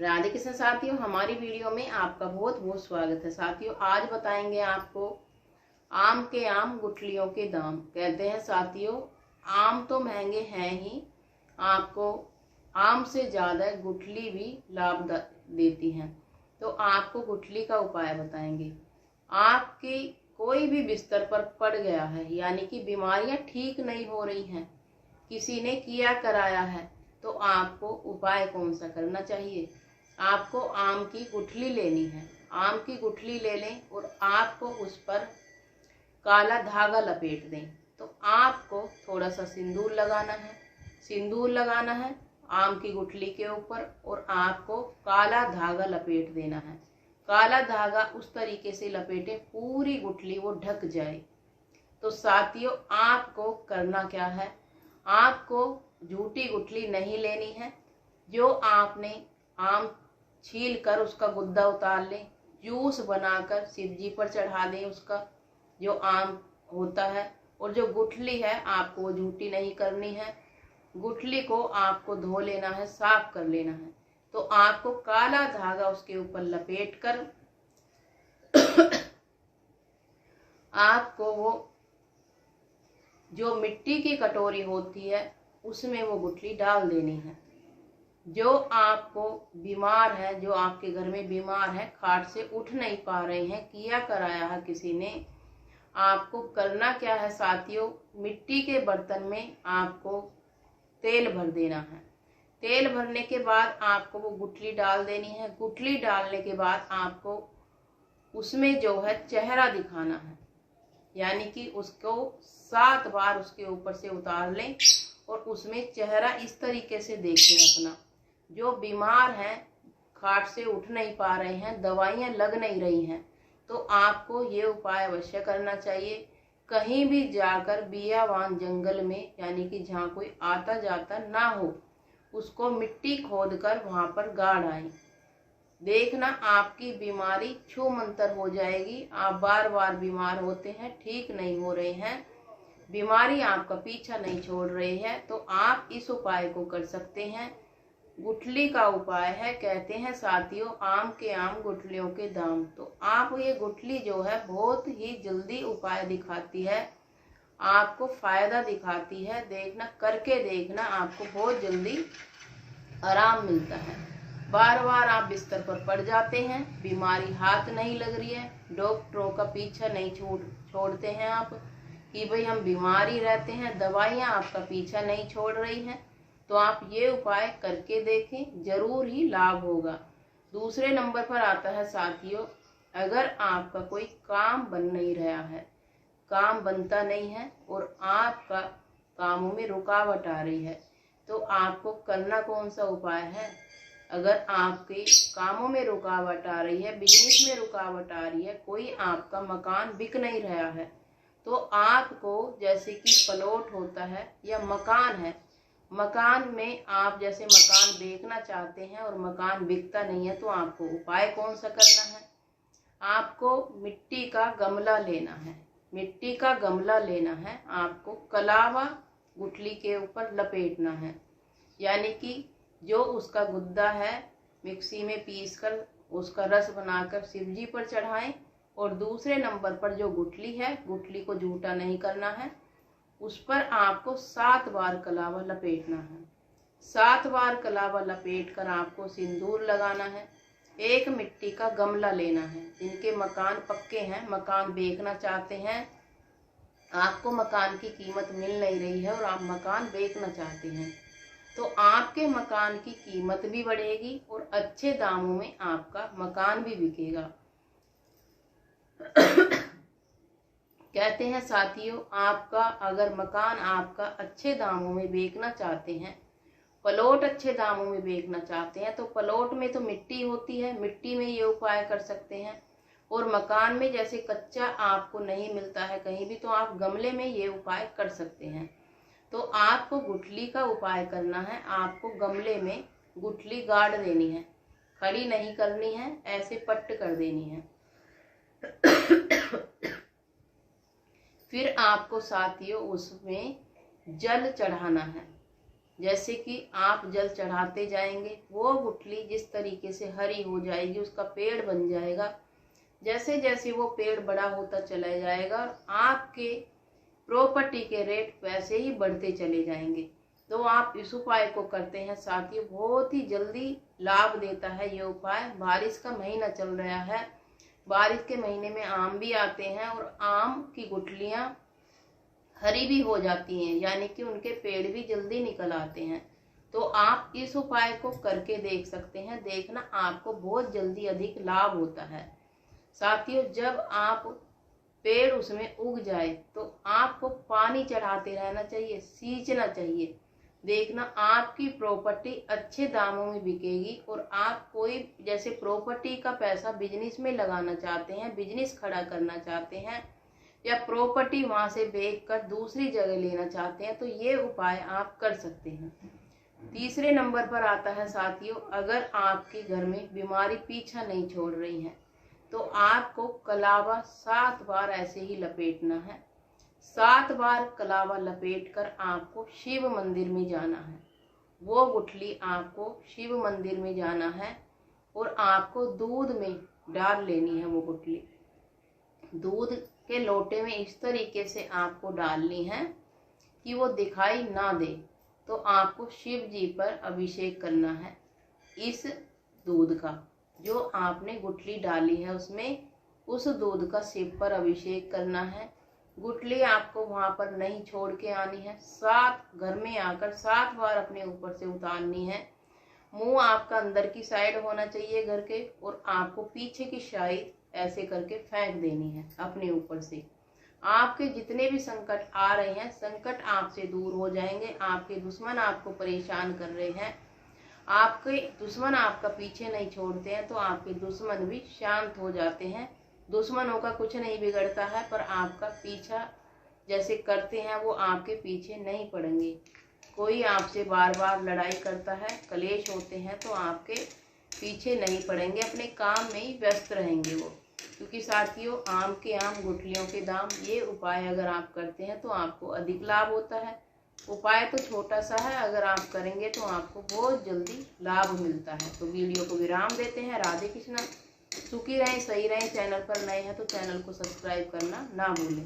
राधे कृष्ण साथियों, हमारी वीडियो में आपका बहुत बहुत स्वागत है। साथियों, आज बताएंगे आपको आम के आम गुठलियों के दाम। कहते हैं साथियों, आम तो महंगे हैं ही, आपको आम से ज्यादा गुठली भी लाभ देती हैं। तो आपको गुठली का उपाय बताएंगे। आपकी कोई भी बिस्तर पर पड़ गया है, यानी कि बीमारियां ठीक नहीं हो रही हैं, किसी ने किया कराया है, तो आपको उपाय कौन सा करना चाहिए? आपको आम की गुठली लेनी है। आम की गुठली ले लें और आपको उस पर काला धागा लपेट दें। तो आपको थोड़ा सा सिंदूर लगाना है। सिंदूर लगाना है आम की गुठली के ऊपर और आपको काला धागा लपेट देना है। काला धागा उस तरीके से लपेटे पूरी गुठली वो ढक जाए। तो साथियों, आपको करना क्या है? आपको झूठी गुठली नहीं लेनी है। जो आपने आम छील कर उसका गुद्दा उतार लें, जूस बनाकर शिव जी पर चढ़ा दें उसका जो आम होता है। और जो गुठली है आपको वो झूठी नहीं करनी है। गुठली को आपको धो लेना है, साफ कर लेना है। तो आपको काला धागा उसके ऊपर लपेट कर आपको वो जो मिट्टी की कटोरी होती है उसमें वो गुठली डाल देनी है। जो आपको बीमार है, जो आपके घर में बीमार है, खाट से उठ नहीं पा रहे हैं, किया कराया है किसी ने, आपको करना क्या है साथियों? मिट्टी के बर्तन में आपको तेल भर देना है। तेल भरने के बाद आपको वो गुठली डाल देनी है। गुठली डालने के बाद आपको उसमें जो है चेहरा दिखाना है, यानी कि उसको 7 बार उसके ऊपर से उतार लें और उसमें चेहरा इस तरीके से देखें अपना। जो बीमार हैं, खाट से उठ नहीं पा रहे हैं, दवाइयां लग नहीं रही हैं, तो आपको ये उपाय अवश्य करना चाहिए। कहीं भी जाकर बियावान जंगल में, यानी कि जहाँ कोई आता जाता ना हो, उसको मिट्टी खोदकर वहां पर गाड़ आए। देखना आपकी बीमारी छू मंतर हो जाएगी। आप बार बार बीमार होते हैं, ठीक नहीं हो रहे हैं, बीमारी आपका पीछा नहीं छोड़ रही है, तो आप इस उपाय को कर सकते हैं। गुठली का उपाय है, कहते हैं साथियों, आम के आम गुठलियों के दाम। तो आप ये गुठली जो है बहुत ही जल्दी उपाय दिखाती है, आपको फायदा दिखाती है। देखना, करके देखना, आपको बहुत जल्दी आराम मिलता है। बार बार आप बिस्तर पर पड़ जाते हैं, बीमारी हाथ नहीं लग रही है, डॉक्टरों का पीछा नहीं छोड़ते हैं आप कि भाई हम बीमार ही रहते हैं, दवाइयां आपका पीछा नहीं छोड़ रही हैं, तो आप ये उपाय करके देखें, जरूर ही लाभ होगा। दूसरे नंबर पर आता है साथियों, अगर आपका कोई काम बन नहीं रहा है, काम बनता नहीं है और आपका कामों में रुकावट आ रही है, तो आपको करना कौन सा उपाय है? अगर आपके कामों में रुकावट आ रही है, बिजनेस में रुकावट आ रही है, कोई आपका मकान बिक नहीं रहा है, तो आपको, जैसे कि प्लॉट होता है या मकान है, मकान में आप जैसे मकान बेचना चाहते हैं और मकान बिकता नहीं है, तो आपको उपाय कौन सा करना है? आपको मिट्टी का गमला लेना है। मिट्टी का गमला लेना है, आपको कलावा गुठली के ऊपर लपेटना है, यानी कि जो उसका गुद्दा है मिक्सी में पीसकर उसका रस बनाकर शिव जी पर चढ़ाएं। और दूसरे नंबर पर जो गुठली है, गुठली को झूठा नहीं करना है, उस पर आपको 7 बार कलावा लपेटना है। 7 बार कलावा लपेट कर आपको सिंदूर लगाना है। एक मिट्टी का गमला लेना है। जिनके मकान पक्के हैं, मकान बेचना चाहते हैं, आपको मकान की कीमत मिल नहीं रही है और आप मकान बेचना चाहते हैं, तो आपके मकान की कीमत भी बढ़ेगी और अच्छे दामों में आपका मकान भी बिकेगा। कहते हैं साथियों, आपका अगर मकान आपका अच्छे दामों में बेचना चाहते हैं, प्लॉट अच्छे दामों में बेचना चाहते हैं, तो प्लॉट में तो मिट्टी होती है, मिट्टी में ये उपाय कर सकते हैं। और मकान में जैसे कच्चा आपको नहीं मिलता है कहीं भी, तो आप गमले में ये उपाय कर सकते हैं। तो आपको गुठली का उपाय करना है। आपको गमले में गुठली गाड़ देनी है, खड़ी नहीं करनी है, ऐसे पट्ट कर देनी है। फिर आपको साथियों उसमें जल चढ़ाना है। जैसे कि आप जल चढ़ाते जाएंगे वो गुठली जिस तरीके से हरी हो जाएगी, उसका पेड़ बन जाएगा। जैसे जैसे वो पेड़ बड़ा होता चला जाएगा, आपके प्रॉपर्टी के रेट वैसे ही बढ़ते चले जाएंगे। तो आप इस उपाय को करते हैं साथियों, बहुत ही जल्दी लाभ देता है ये उपाय। बारिश का महीना चल रहा है, बारिश के महीने में आम भी आते हैं और आम की गुठलियां हरी भी हो जाती हैं, यानी कि उनके पेड़ भी जल्दी निकल आते हैं। तो आप इस उपाय को करके देख सकते हैं, देखना आपको बहुत जल्दी अधिक लाभ होता है। साथियों, जब आप पेड़ उसमें उग जाए तो आपको पानी चढ़ाते रहना चाहिए, सींचना चाहिए। देखना आपकी प्रॉपर्टी अच्छे दामों में बिकेगी। और आप कोई जैसे प्रॉपर्टी का पैसा बिजनेस में लगाना चाहते हैं, बिजनेस खड़ा करना चाहते हैं, या प्रॉपर्टी वहां से बेच कर दूसरी जगह लेना चाहते हैं, तो ये उपाय आप कर सकते हैं। तीसरे नंबर पर आता है साथियों, अगर आपके घर में बीमारी पीछा नहीं छोड़ रही है तो आपको कलावा 7 बार ऐसे ही लपेटना है। 7 बार कलावा लपेट कर आपको शिव मंदिर में जाना है। वो गुठली आपको शिव मंदिर में जाना है और आपको दूध में डाल लेनी है। वो गुठली दूध के लोटे में इस तरीके से आपको डालनी है कि वो दिखाई ना दे। तो आपको शिव जी पर अभिषेक करना है। इस दूध का जो आपने गुठली डाली है उसमें, उस दूध का शिव पर अभिषेक करना है। गुठली आपको वहां पर नहीं छोड़ के आनी है, 7 घर में आकर 7 बार अपने ऊपर से उतारनी है। मुंह आपका अंदर की साइड होना चाहिए घर के, और आपको पीछे की साइड ऐसे करके फेंक देनी है अपने ऊपर से। आपके जितने भी संकट आ रहे हैं, संकट आपसे दूर हो जाएंगे। आपके दुश्मन आपको परेशान कर रहे हैं, आपके दुश्मन आपका पीछे नहीं छोड़ते हैं, तो आपके दुश्मन भी शांत हो जाते हैं। दुश्मनों का कुछ नहीं बिगड़ता है, पर आपका पीछा जैसे करते हैं वो आपके पीछे नहीं पड़ेंगे। कोई आपसे बार बार लड़ाई करता है, कलेश होते हैं, तो आपके पीछे नहीं पड़ेंगे, अपने काम में ही व्यस्त रहेंगे वो। क्योंकि साथियों, आम के आम गुठलियों के दाम, ये उपाय अगर आप करते हैं तो आपको अधिक लाभ होता है। उपाय तो छोटा सा है, अगर आप करेंगे तो आपको बहुत जल्दी लाभ मिलता है। तो वीडियो को विराम देते हैं। राधे कृष्णा। सुखी रहें, सही रहें। चैनल पर नए हैं तो चैनल को सब्सक्राइब करना ना भूलें।